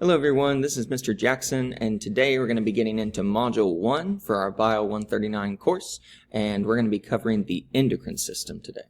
Hello everyone, this is Mr. Jackson, and today we're going to be getting into Module 1 for our Bio 139 course, and we're going to be covering the endocrine system today.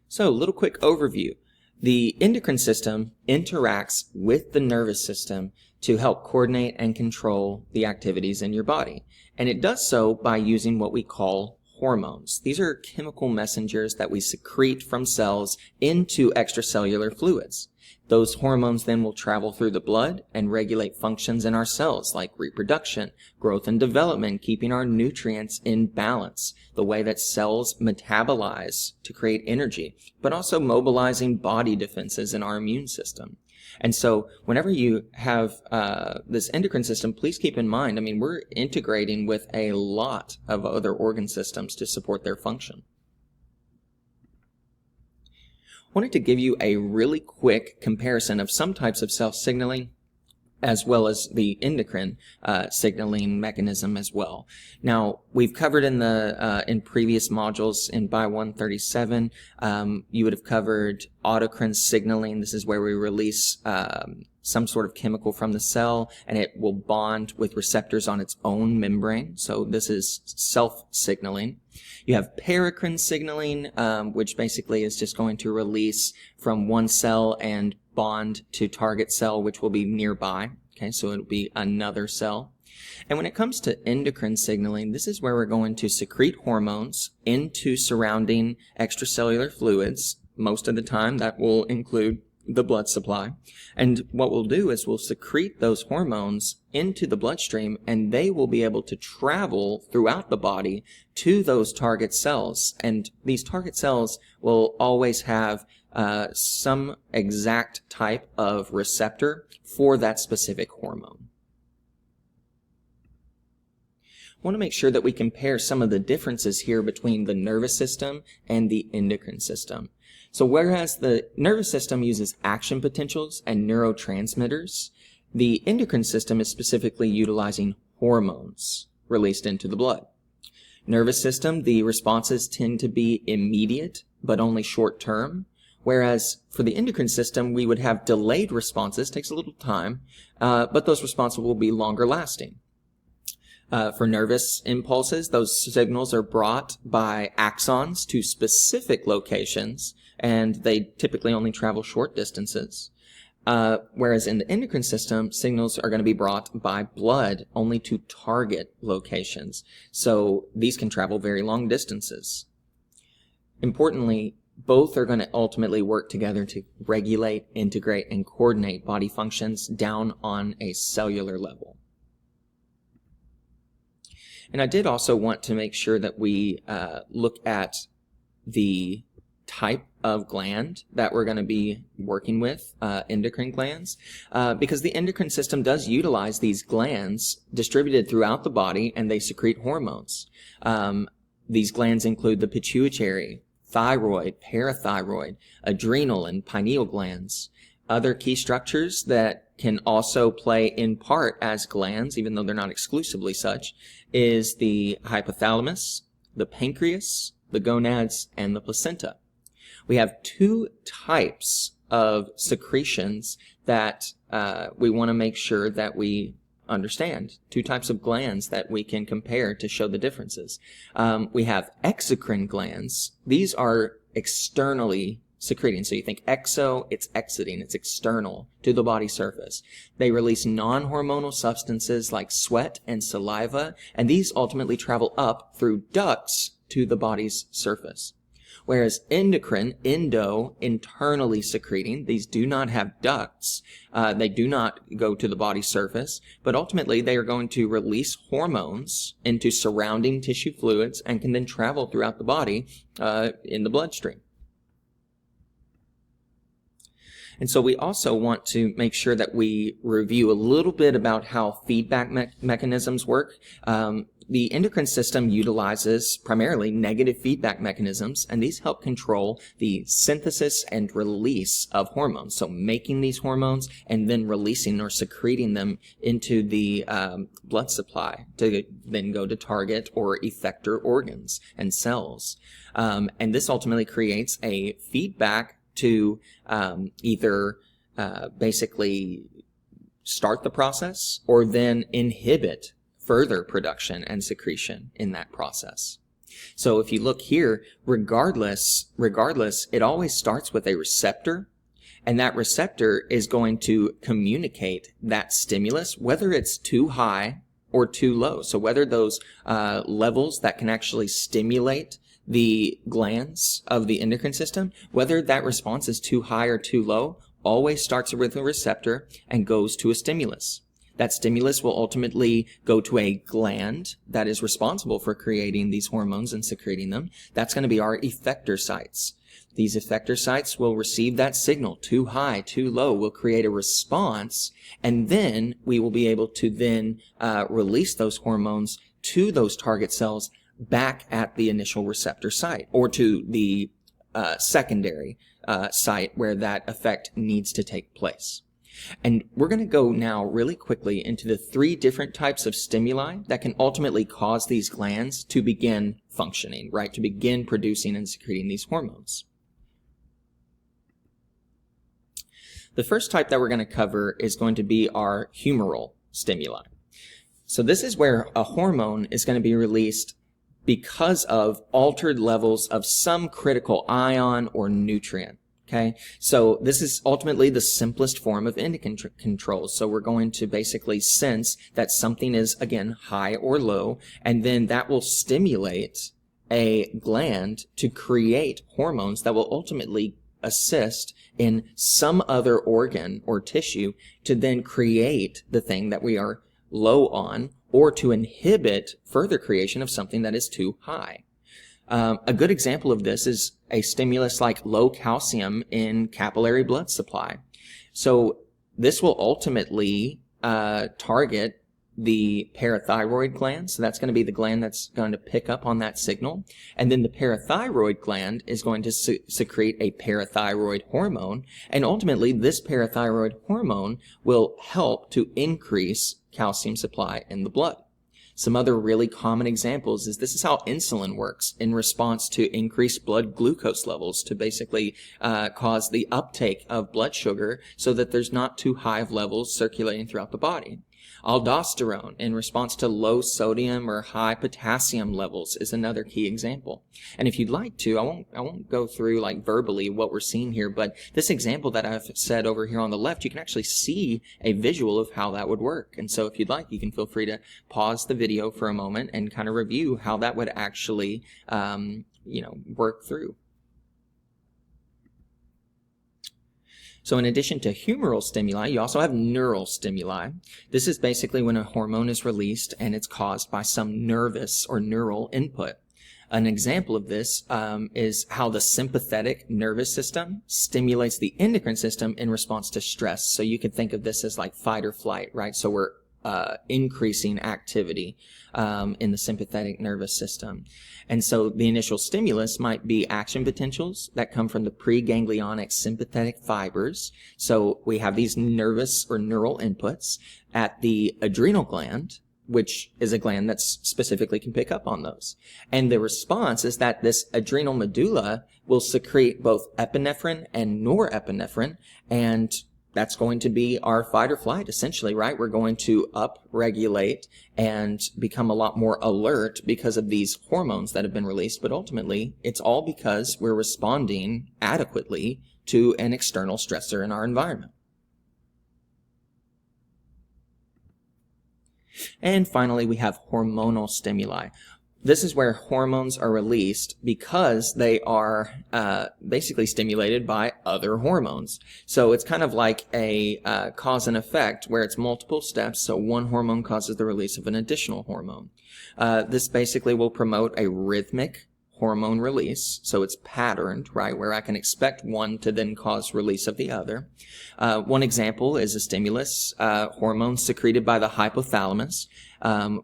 So, a little quick overview. The endocrine system interacts with the nervous system to help coordinate and control the activities in your body, and it does so by using what we call hormones. These are chemical messengers that we secrete from cells into extracellular fluids. Those hormones then will travel through the blood and regulate functions in our cells like reproduction, growth and development, keeping our nutrients in balance, the way that cells metabolize to create energy, but also mobilizing body defenses in our immune system. And so whenever you have this endocrine system, please keep in mind, we're integrating with a lot of other organ systems to support their function. I wanted to give you a really quick comparison of some types of cell signaling as well as the endocrine signaling mechanism as well. Now, we've covered in previous modules in Bio 137, you would have covered autocrine signaling. This is where we release some sort of chemical from the cell, and it will bond with receptors on its own membrane. So this is self-signaling. You have paracrine signaling, which basically is just going to release from one cell and bond to target cell, which will be nearby. Okay, so it'll be another cell. And when it comes to endocrine signaling, this is where we're going to secrete hormones into surrounding extracellular fluids. Most of the time, that will include the blood supply. And what we'll do is we'll secrete those hormones into the bloodstream, and they will be able to travel throughout the body to those target cells. And these target cells will always have some exact type of receptor for that specific hormone. I want to make sure that we compare some of the differences here between the nervous system and the endocrine system. So whereas the nervous system uses action potentials and neurotransmitters, the endocrine system is specifically utilizing hormones released into the blood. Nervous system, the responses tend to be immediate, but only short term. Whereas for the endocrine system, we would have delayed responses, takes a little time, but those responses will be longer lasting. For nervous impulses, those signals are brought by axons to specific locations, and they typically only travel short distances. Whereas in the endocrine system, signals are going to be brought by blood only to target locations. So these can travel very long distances. Importantly, both are going to ultimately work together to regulate, integrate, and coordinate body functions down on a cellular level. And I did also want to make sure that we look at the type of gland that we're going to be working with, endocrine glands, because the endocrine system does utilize these glands distributed throughout the body, and they secrete hormones. These glands include the pituitary, thyroid, parathyroid, adrenal, and pineal glands. Other key structures that can also play in part as glands, even though they're not exclusively such, is the hypothalamus, the pancreas, the gonads, and the placenta. We have two types of secretions that we want to make sure that we understand. Two types of glands that we can compare to show the differences. We have exocrine glands. These are externally secreting. So you think exo, it's exiting, it's external to the body surface. They release non-hormonal substances like sweat and saliva, and these ultimately travel up through ducts to the body's surface. Whereas endocrine, internally secreting, these do not have ducts. They do not go to the body's surface, but ultimately they are going to release hormones into surrounding tissue fluids and can then travel throughout the body in the bloodstream. And so we also want to make sure that we review a little bit about how feedback mechanisms work. The endocrine system utilizes primarily negative feedback mechanisms, and these help control the synthesis and release of hormones. So making these hormones and then releasing or secreting them into the blood supply to then go to target or effector organs and cells. And this ultimately creates a feedback to either basically start the process or then inhibit further production and secretion in that process. So if you look here, regardless, it always starts with a receptor, and that receptor is going to communicate that stimulus, whether it's too high or too low. So whether those levels that can actually stimulate the glands of the endocrine system, whether that response is too high or too low, always starts with a receptor and goes to a stimulus. That stimulus will ultimately go to a gland that is responsible for creating these hormones and secreting them. That's going to be our effector sites. These effector sites will receive that signal, too high, too low, will create a response, and then we will be able to then release those hormones to those target cells back at the initial receptor site, or to the secondary site where that effect needs to take place. And we're going to go now really quickly into the 3 different types of stimuli that can ultimately cause these glands to begin functioning, right? To begin producing and secreting these hormones. The first type that we're going to cover is going to be our humoral stimuli. So this is where a hormone is going to be released because of altered levels of some critical ion or nutrient. Okay, so this is ultimately the simplest form of endocrine control. So we're going to basically sense that something is, again, high or low, and then that will stimulate a gland to create hormones that will ultimately assist in some other organ or tissue to then create the thing that we are low on, or to inhibit further creation of something that is too high. A good example of this is a stimulus like low calcium in capillary blood supply. So this will ultimately target the parathyroid gland. So that's going to be the gland that's going to pick up on that signal. And then the parathyroid gland is going to secrete a parathyroid hormone. And ultimately, this parathyroid hormone will help to increase calcium supply in the blood. Some other really common examples is this is how insulin works in response to increased blood glucose levels to basically cause the uptake of blood sugar so that there's not too high of levels circulating throughout the body. Aldosterone in response to low sodium or high potassium levels is another key example. And if you'd like to, I won't go through like verbally what we're seeing here, but this example that I've said over here on the left, you can actually see a visual of how that would work. And so if you'd like, you can feel free to pause the video for a moment and kind of review how that would actually, work through. So in addition to humoral stimuli, you also have neural stimuli. This is basically when a hormone is released and it's caused by some nervous or neural input. An example of this is how the sympathetic nervous system stimulates the endocrine system in response to stress. So you could think of this as like fight or flight, right? So we're increasing activity in the sympathetic nervous system. And so the initial stimulus might be action potentials that come from the preganglionic sympathetic fibers. So we have these nervous or neural inputs at the adrenal gland, which is a gland that specifically can pick up on those. And the response is that this adrenal medulla will secrete both epinephrine and norepinephrine, and that's going to be our fight or flight, essentially, right? We're going to upregulate and become a lot more alert because of these hormones that have been released. But ultimately, it's all because we're responding adequately to an external stressor in our environment. And finally, we have hormonal stimuli. This is where hormones are released because they are basically stimulated by other hormones. So it's kind of like a cause and effect where it's multiple steps. So one hormone causes the release of an additional hormone. This basically will promote a rhythmic hormone release. So it's patterned, right, where I can expect one to then cause release of the other. One example is a stimulus, hormone secreted by the hypothalamus.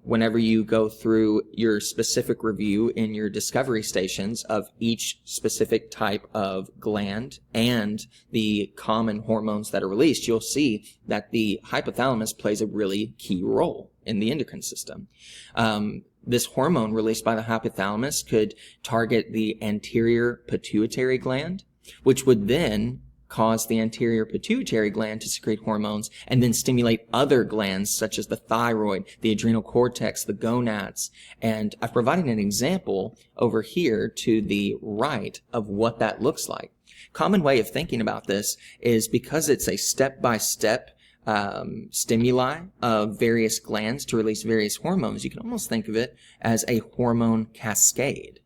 Whenever you go through your specific review in your discovery stations of each specific type of gland and the common hormones that are released, you'll see that the hypothalamus plays a really key role in the endocrine system. This hormone released by the hypothalamus could target the anterior pituitary gland, which would then cause the anterior pituitary gland to secrete hormones and then stimulate other glands such as the thyroid, the adrenal cortex, the gonads. And I've provided an example over here to the right of what that looks like. Common way of thinking about this is because it's a step-by-step stimuli of various glands to release various hormones, you can almost think of it as a hormone cascade.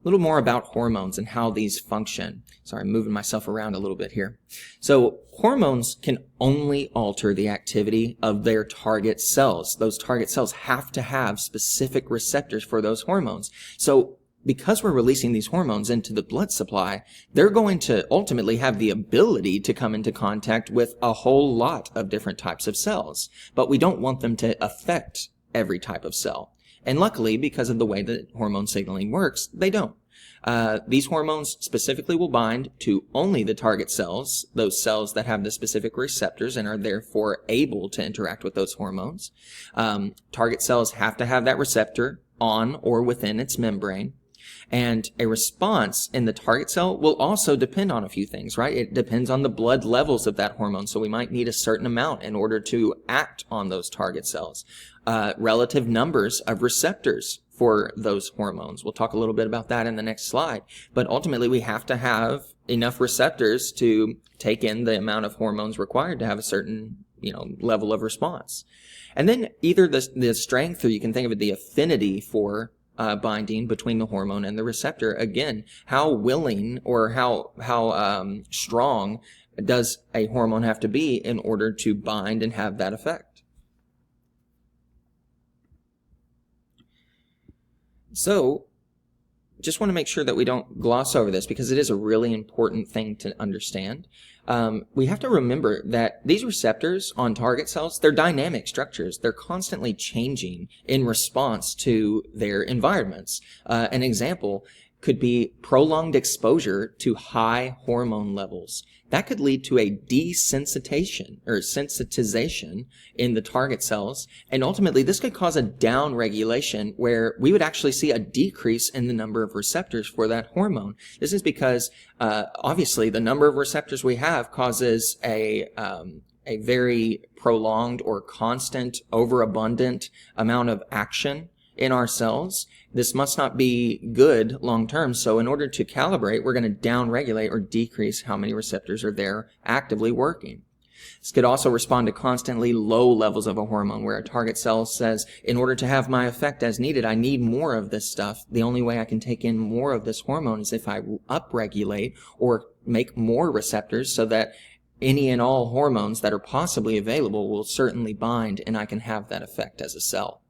A little more about hormones and how these function. Sorry, I'm moving myself around a little bit here. So hormones can only alter the activity of their target cells. Those target cells have to have specific receptors for those hormones. So because we're releasing these hormones into the blood supply, they're going to ultimately have the ability to come into contact with a whole lot of different types of cells. But we don't want them to affect every type of cell. And luckily, because of the way that hormone signaling works, they don't. These hormones specifically will bind to only the target cells, those cells that have the specific receptors and are therefore able to interact with those hormones. Target cells have to have that receptor on or within its membrane. And a response in the target cell will also depend on a few things, right? It depends on the blood levels of that hormone. So we might need a certain amount in order to act on those target cells. Relative numbers of receptors for those hormones. We'll talk a little bit about that in the next slide. But ultimately, we have to have enough receptors to take in the amount of hormones required to have a certain, level of response. And then either the strength, or you can think of it, the affinity for binding between the hormone and the receptor. Again, how willing or how strong does a hormone have to be in order to bind and have that effect? So, just want to make sure that we don't gloss over this because it is a really important thing to understand. We have to remember that these receptors on target cells, they're dynamic structures. They're constantly changing in response to their environments. An example could be prolonged exposure to high hormone levels. That could lead to a desensitization or sensitization in the target cells, and ultimately this could cause a downregulation where we would actually see a decrease in the number of receptors for that hormone. This is because obviously the number of receptors we have causes a very prolonged or constant overabundant amount of action in our cells. This must not be good long term. So in order to calibrate, we're going to downregulate or decrease how many receptors are there actively working. This could also respond to constantly low levels of a hormone where a target cell says, in order to have my effect as needed, I need more of this stuff. The only way I can take in more of this hormone is if I upregulate or make more receptors so that any and all hormones that are possibly available will certainly bind and I can have that effect as a cell.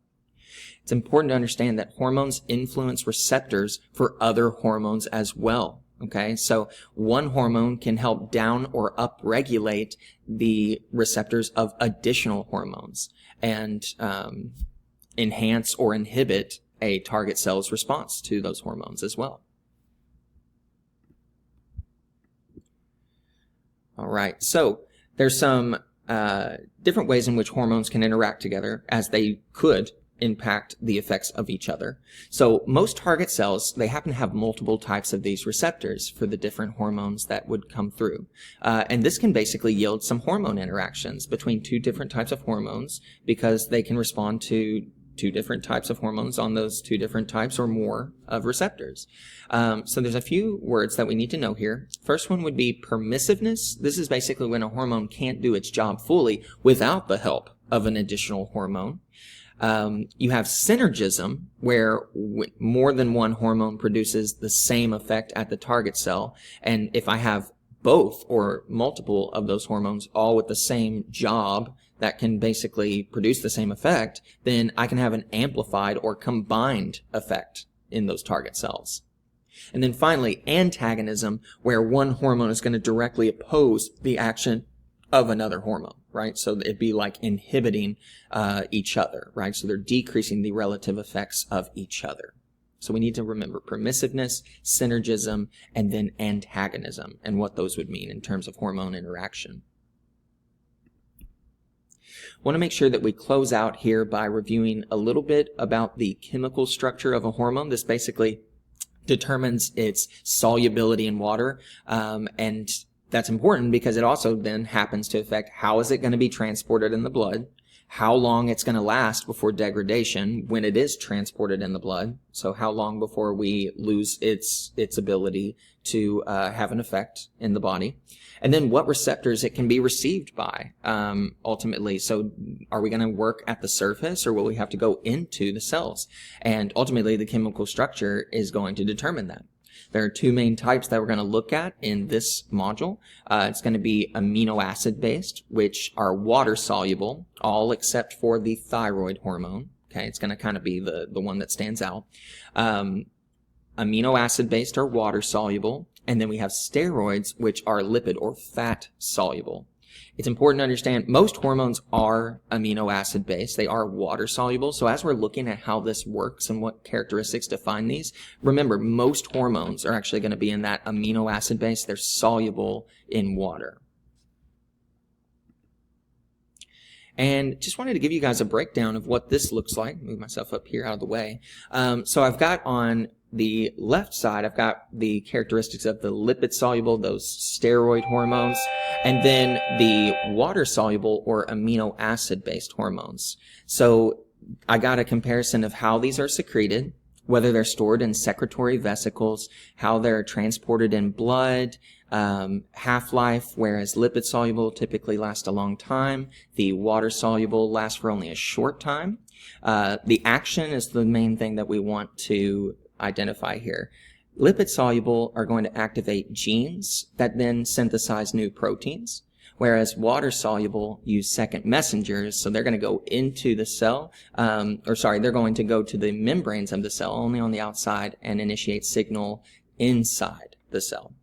It's important to understand that hormones influence receptors for other hormones as well. Okay, so one hormone can help down or upregulate the receptors of additional hormones and enhance or inhibit a target cell's response to those hormones as well. All right, so there's some different ways in which hormones can interact together as they could impact the effects of each other. So most target cells, they happen to have multiple types of these receptors for the different hormones that would come through. And this can basically yield some hormone interactions between two different types of hormones because they can respond to two different types of hormones on those two different types or more of receptors. So there's a few words that we need to know here. First one would be permissiveness. This is basically when a hormone can't do its job fully without the help of an additional hormone. You have synergism, where more than one hormone produces the same effect at the target cell. And if I have both or multiple of those hormones all with the same job that can basically produce the same effect, then I can have an amplified or combined effect in those target cells. And then finally, antagonism, where one hormone is going to directly oppose the action of another hormone, right? So it'd be like inhibiting each other, right? So they're decreasing the relative effects of each other. So we need to remember permissiveness, synergism, and then antagonism, and what those would mean in terms of hormone interaction. I want to make sure that we close out here by reviewing a little bit about the chemical structure of a hormone. This basically determines its solubility in water, and that's important because it also then happens to affect how is it going to be transported in the blood, how long it's going to last before degradation when it is transported in the blood, so how long before we lose its ability to have an effect in the body, and then what receptors it can be received by ultimately. So are we going to work at the surface, or will we have to go into the cells? And ultimately the chemical structure is going to determine that. There are two main types that we're going to look at in this module. It's going to be amino acid based, which are water soluble, all except for the thyroid hormone. Okay, it's going to kind of be the one that stands out. Amino acid based are water soluble, and then we have steroids, which are lipid or fat soluble. It's important to understand most hormones are amino acid based. They are water soluble. So as we're looking at how this works and what characteristics define these, remember most hormones are actually going to be in that amino acid base. They're soluble in water. And just wanted to give you guys a breakdown of what this looks like. Move myself up here out of the way. So I've got on the left side, I've got the characteristics of the lipid soluble, those steroid hormones, and then the water soluble or amino acid based hormones. So I got a comparison of how these are secreted, whether they're stored in secretory vesicles, how they're transported in blood, half-life, whereas lipid soluble typically last a long time. The water soluble lasts for only a short time. The action is the main thing that we want to identify here. Lipid soluble are going to activate genes that then synthesize new proteins, whereas water soluble use second messengers, so they're going to go into the cell, they're going to go to the membranes of the cell only on the outside and initiate signal inside the cell.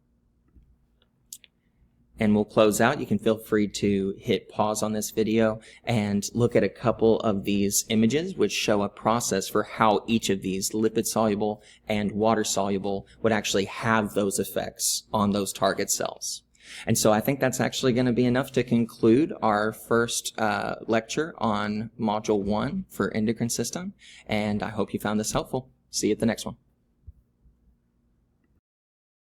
And we'll close out. You can feel free to hit pause on this video and look at a couple of these images which show a process for how each of these lipid soluble and water soluble would actually have those effects on those target cells. And so I think that's actually going to be enough to conclude our first lecture on Module 1 for Endocrine System. And I hope you found this helpful. See you at the next one.